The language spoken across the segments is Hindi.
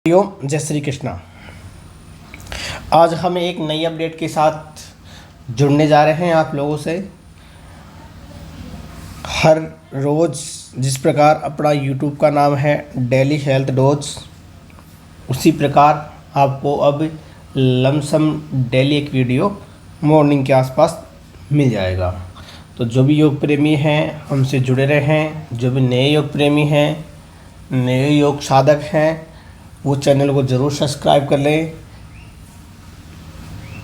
ओम जय श्री कृष्णा। आज हम एक नई अपडेट के साथ जुड़ने जा रहे हैं आप लोगों से। हर रोज़ जिस प्रकार अपना यूट्यूब का नाम है डेली हेल्थ डोज, उसी प्रकार आपको अब लमसम डेली एक वीडियो मॉर्निंग के आसपास मिल जाएगा। तो जो भी योग प्रेमी हैं हमसे जुड़े रहें, जो भी नए योग प्रेमी हैं, नए योग साधक हैं, वो चैनल को ज़रूर सब्सक्राइब कर लें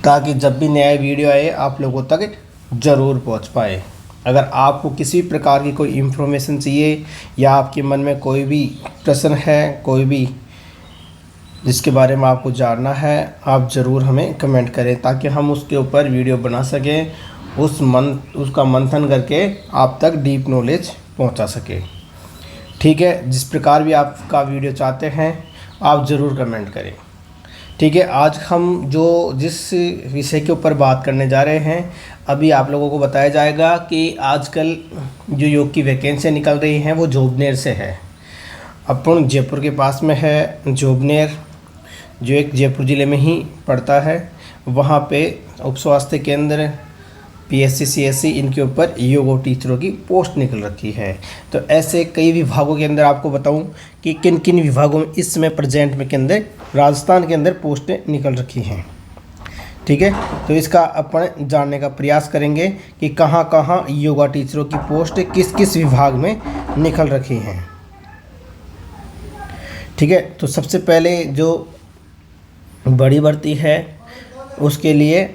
ताकि जब भी नया वीडियो आए आप लोगों तक ज़रूर पहुंच पाए। अगर आपको किसी प्रकार की कोई इन्फॉर्मेशन चाहिए या आपके मन में कोई भी प्रश्न है, कोई भी जिसके बारे में आपको जानना है, आप ज़रूर हमें कमेंट करें ताकि हम उसके ऊपर वीडियो बना सकें, उसका मंथन करके आप तक डीप नॉलेज पहुंचा सके। ठीक है, जिस प्रकार भी आपका वीडियो चाहते हैं आप ज़रूर कमेंट करें। ठीक है, आज हम जिस विषय के ऊपर बात करने जा रहे हैं, अभी आप लोगों को बताया जाएगा कि आजकल जो योग की वैकेंसी निकल रही हैं वो जोबनेर से है। अपन जयपुर के पास में है जोबनेर, जो एक जयपुर ज़िले में ही पड़ता है। वहाँ पे उप स्वास्थ्य केंद्र, PSC CSC इनके ऊपर योग टीचरों की पोस्ट निकल रखी है। तो ऐसे कई विभागों के अंदर आपको बताऊं कि किन किन विभागों में इस समय प्रेजेंट में के अंदर राजस्थान के अंदर पोस्टें निकल रखी हैं। ठीक है, तो इसका अपन जानने का प्रयास करेंगे कि कहां कहां योगा टीचरों की पोस्ट किस किस विभाग में निकल रखी हैं। ठीक है, तो सबसे पहले जो बड़ी भर्ती है उसके लिए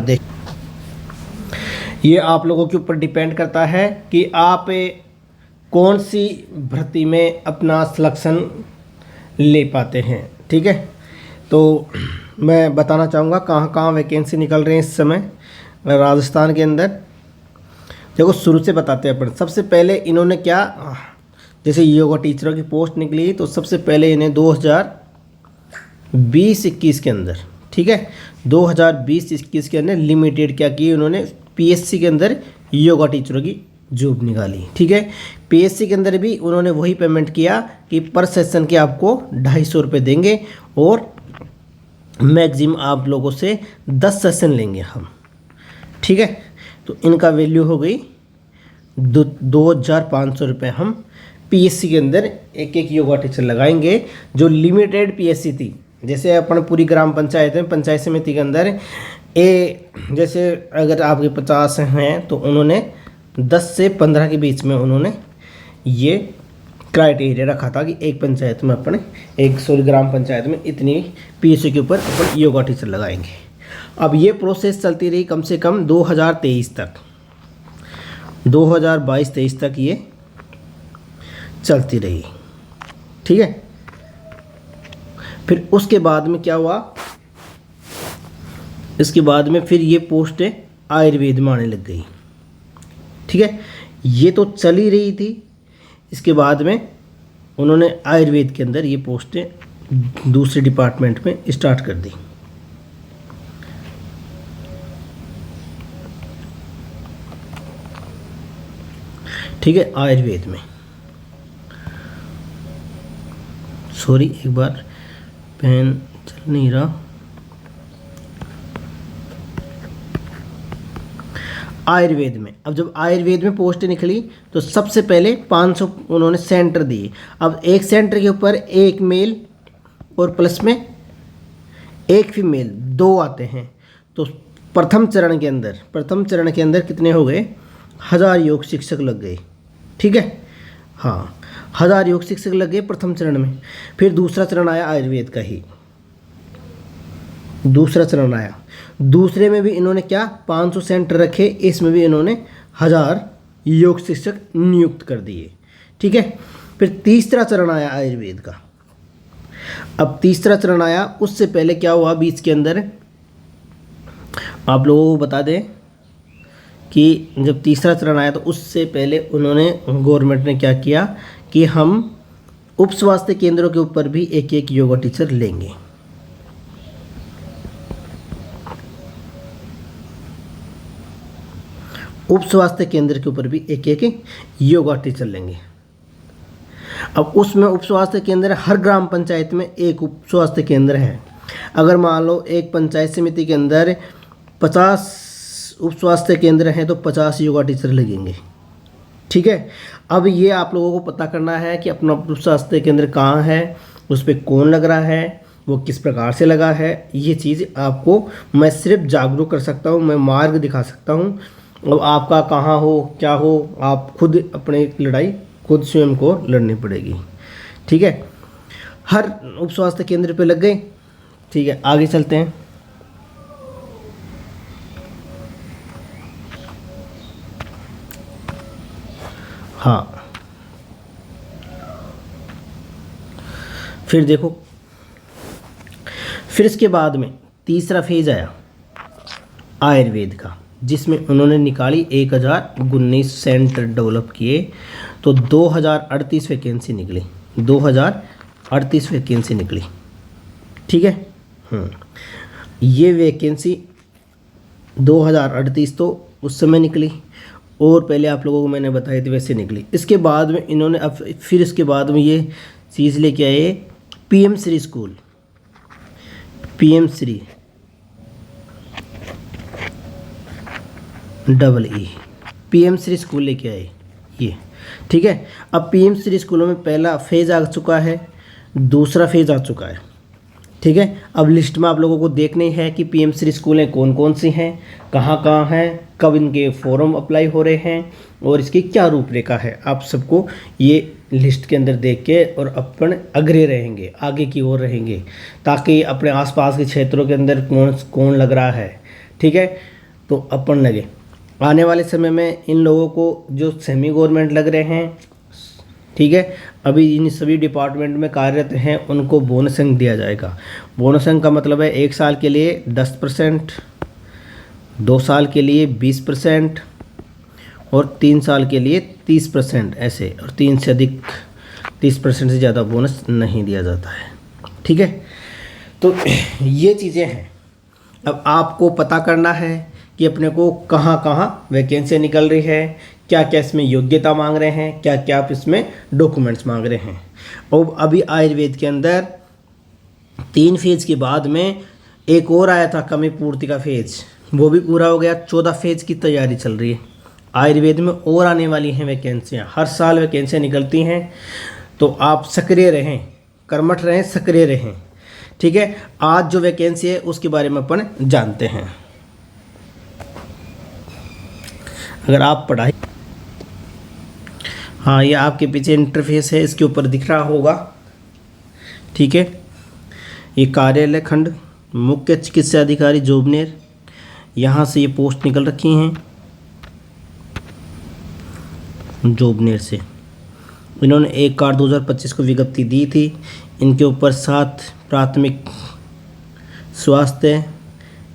देख, ये आप लोगों के ऊपर डिपेंड करता है कि आप कौन सी भर्ती में अपना सिलेक्शन ले पाते हैं। ठीक है, तो मैं बताना चाहूँगा कहाँ कहाँ वैकेंसी निकल रही है इस समय राजस्थान के अंदर। देखो, शुरू से बताते हैं अपन। सबसे पहले इन्होंने क्या, जैसे योगा टीचरों की पोस्ट निकली तो सबसे पहले इन्हें 2020-21 के अंदर, ठीक है, 2020-21 के अंदर लिमिटेड क्या की उन्होंने, PSC के अंदर योगा टीचरों की जॉब निकाली। ठीक है, PSC के अंदर भी उन्होंने वही पेमेंट किया कि पर सेशन के आपको 250 रुपये देंगे और मैक्सिमम आप लोगों से 10 सेशन लेंगे हम। ठीक है, तो इनका वैल्यू हो गई 2500 रुपये। हम PSC के अंदर एक एक योगा टीचर लगाएंगे। जो लिमिटेड PSC थी, जैसे अपन पूरी ग्राम पंचायत में, पंचायत समिति के अंदर जैसे अगर आपके 50 हैं तो उन्होंने 10 से 15 के बीच में उन्होंने ये क्राइटेरिया रखा था कि एक पंचायत में ग्राम पंचायत में इतनी PSC के ऊपर अपन योगा टीचर लगाएंगे। अब ये प्रोसेस चलती रही कम से कम 2023 तक, 2022-23 तक ये चलती रही। ठीक है, फिर उसके बाद में क्या हुआ, इसके बाद में फिर ये पोस्टें आयुर्वेद में आने लग गई। ठीक है, ये तो चल ही रही थी, इसके बाद में उन्होंने आयुर्वेद के अंदर ये पोस्टें दूसरे डिपार्टमेंट में स्टार्ट कर दी। ठीक है, आयुर्वेद में, सॉरी एक बार पेन चल नहीं रहा। आयुर्वेद में, अब जब आयुर्वेद में पोस्ट निकली तो सबसे पहले 500 उन्होंने सेंटर दिए। अब एक सेंटर के ऊपर एक मेल और प्लस में एक फीमेल, 2 आते हैं। तो प्रथम चरण के अंदर कितने हो गए, 1000 योग शिक्षक लग गए। ठीक है, हाँ, 1000 योग शिक्षक लग गए प्रथम चरण में। फिर दूसरा चरण आया आयुर्वेद का ही, दूसरा चरण आया। दूसरे में भी इन्होंने क्या 500 सेंटर रखे, इसमें भी इन्होंने 1000 योग शिक्षक नियुक्त कर दिए। ठीक है, फिर तीसरा चरण आया आयुर्वेद का। अब तीसरा चरण आया, उससे पहले क्या हुआ बीच के अंदर, आप लोगों को बता दें कि जब तीसरा चरण आया तो उससे पहले उन्होंने, गवर्नमेंट ने क्या किया कि हम उप स्वास्थ्य केंद्रों के ऊपर भी एक एक योगा टीचर लेंगे। उप स्वास्थ्य केंद्र के ऊपर भी एक एक योगा टीचर लेंगे। अब उसमें उप स्वास्थ्य केंद्र, हर ग्राम पंचायत में एक उप स्वास्थ्य केंद्र है। अगर मान लो एक पंचायत समिति के अंदर 50 उप स्वास्थ्य केंद्र हैं तो 50 योगा टीचर लगेंगे। ठीक है। अब ये आप लोगों को पता करना है कि अपना उप स्वास्थ्य केंद्र कहाँ है, उस पर कौन लग रहा है, वो किस प्रकार से लगा है। ये चीज़ आपको मैं सिर्फ जागरूक कर सकता हूँ, मैं मार्ग दिखा सकता हूँ। अब आपका कहाँ हो क्या हो, आप खुद अपनी लड़ाई खुद स्वयं को लड़नी पड़ेगी। ठीक है। हर उप स्वास्थ्य केंद्र पे लग गए। ठीक है, आगे चलते हैं। हाँ, फिर देखो, फिर इसके बाद में तीसरा फेज आया आयुर्वेद का, जिसमें उन्होंने निकाली 1019 सेंटर डेवलप किए, तो 2038 वैकेंसी निकली। 2038 वैकेंसी निकली। ठीक है। ये वैकेंसी 2038 तो उस समय निकली, और पहले आप लोगों को मैंने बताई थी वैसे निकली। इसके बाद में इन्होंने अब फिर इसके बाद में ये चीज़ लेके आए PM Shri school, PM Shri EE, PM Shri school लेके आए ये। ठीक है। अब पीएम श्री स्कूलों में पहला फेज़ आ चुका है, दूसरा फेज़ आ चुका है। ठीक है। अब लिस्ट में आप लोगों को देखनी है कि पीएम श्री स्कूलें कौन कौन सी हैं, कहाँ कहाँ हैं, कब इनके फॉर्म अप्लाई हो रहे हैं और इसकी क्या रूपरेखा है। आप सबको ये लिस्ट के अंदर देख के और अपन अग्रे रहेंगे, आगे की ओर रहेंगे, ताकि अपने आसपास के क्षेत्रों के अंदर कौन कौन लग रहा है। ठीक है। तो अपन लगे आने वाले समय में इन लोगों को जो सेमी गवर्नमेंट लग रहे हैं, ठीक है, अभी इन सभी डिपार्टमेंट में कार्यरत हैं, उनको बोनस अंक दिया जाएगा। बोनस अंक का मतलब है 1 साल के लिए 10%, 2 साल के लिए 20% और 3 साल के लिए 30% ऐसे, और 3 से अधिक 30% से ज़्यादा बोनस नहीं दिया जाता है। ठीक है। तो ये चीज़ें हैं। अब आपको पता करना है कि अपने को कहाँ कहाँ वैकेंसी निकल रही है, क्या क्या इसमें योग्यता मांग रहे हैं, क्या क्या आप इसमें डॉक्यूमेंट्स मांग रहे हैं। और अभी आयुर्वेद के अंदर 3 फेज के बाद में एक और आया था कमी पूर्ति का फेज, वो भी पूरा हो गया। 14 फेज की तैयारी चल रही है आयुर्वेद में, और आने वाली हैं वैकेंसियाँ। हर साल वैकेंसियाँ निकलती हैं, तो आप सक्रिय रहें, कर्मठ रहें, सक्रिय रहें। ठीक है। आज जो वैकेंसी है उसके बारे में अपन जानते हैं। अगर आप पढ़ाई, हाँ, ये आपके पीछे इंटरफेस है, इसके ऊपर दिख रहा होगा। ठीक है। ये कार्यालय खंड मुख्य चिकित्सा अधिकारी जोबनेर, यहाँ से ये पोस्ट निकल रखी हैं जोबनेर से। इन्होंने 1/4 2025 को विज्ञप्ति दी थी। इनके ऊपर 7 प्राथमिक स्वास्थ्य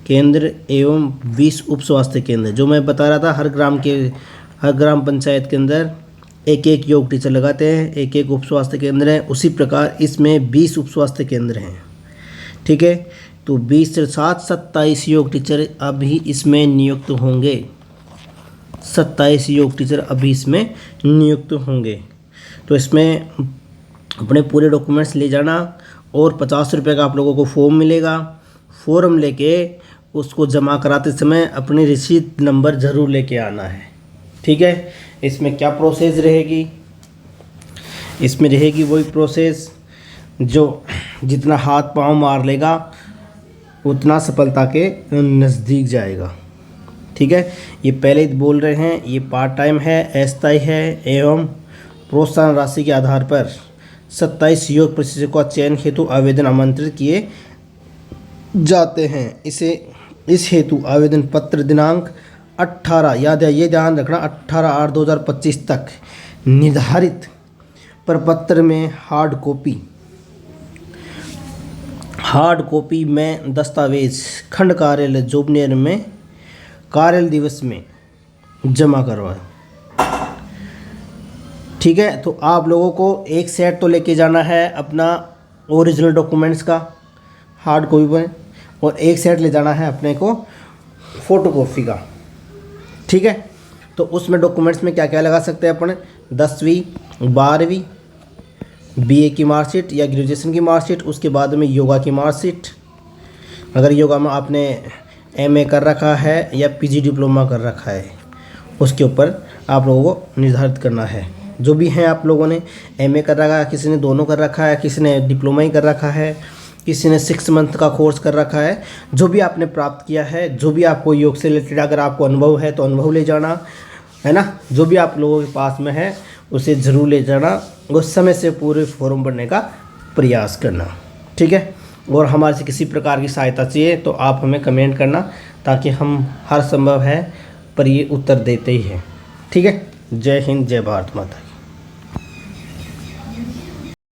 केंद्र एवं 20 उप स्वास्थ्य केंद्र, जो मैं बता रहा था, हर ग्राम पंचायत के अंदर एक एक योग टीचर लगाते हैं, एक एक उप स्वास्थ्य केंद्र है। उसी प्रकार इसमें 20 उप स्वास्थ्य केंद्र हैं। ठीक है। तो 20 से 7 27 योग टीचर अभी इसमें नियुक्त होंगे। 27 योग टीचर अभी इसमें नियुक्त होंगे। तो इसमें अपने पूरे डॉक्यूमेंट्स ले जाना, और 50 रुपये का आप लोगों को फॉर्म मिलेगा। फॉर्म लेके उसको जमा कराते समय अपनी रसीद नंबर ज़रूर लेके आना है। ठीक है। इसमें क्या प्रोसेस रहेगी, इसमें रहेगी वही प्रोसेस जो जितना हाथ पांव मार लेगा उतना सफलता के नज़दीक जाएगा। ठीक है। ये पहले ही बोल रहे हैं, ये पार्ट टाइम है, अस्थायी है एवं प्रोत्साहन राशि के आधार पर 27 योग प्रशिक्षकों का चयन हेतु आवेदन आमंत्रित किए जाते हैं। इस हेतु आवेदन पत्र दिनांक 18, याद है ये ध्यान रखना, 18/8/2025 तक निर्धारित प्रपत्र में हार्ड कॉपी में दस्तावेज खंड कार्यालय जोबनेर में कार्यालय दिवस में जमा करवाएं। ठीक है। तो आप लोगों को एक सेट तो लेके जाना है अपना ओरिजिनल डॉक्यूमेंट्स का हार्ड कॉपी में, और एक सेट ले जाना है अपने को फ़ोटो कॉपी का। ठीक है। तो उसमें डॉक्यूमेंट्स में क्या क्या लगा सकते हैं अपन, 10वीं 12वीं बीए की मार्कशीट या ग्रेजुएशन की मार्कशीट, उसके बाद में योगा की मार्कशीट, अगर योगा में आपने एमए कर रखा है या पीजी डिप्लोमा कर रखा है, उसके ऊपर आप लोगों को निर्धारित करना है। जो भी हैं आप लोगों ने एमए कर रखा है, किसी ने दोनों कर रखा है, किसी ने डिप्लोमा ही कर रखा है, किसी ने 6 मंथ का कोर्स कर रखा है, जो भी आपने प्राप्त किया है, जो भी आपको योग से रिलेटेड अगर आपको अनुभव है तो अनुभव ले जाना है ना, जो भी आप लोगों के पास में है उसे ज़रूर ले जाना, उस समय से पूरे फॉर्म भरने का प्रयास करना, ठीक है। और हमारे से किसी प्रकार की सहायता चाहिए तो आप हमें कमेंट करना, ताकि हम हर संभव है पर ये उत्तर देते ही हैं, ठीक है। जय हिंद, जय भारत माता की।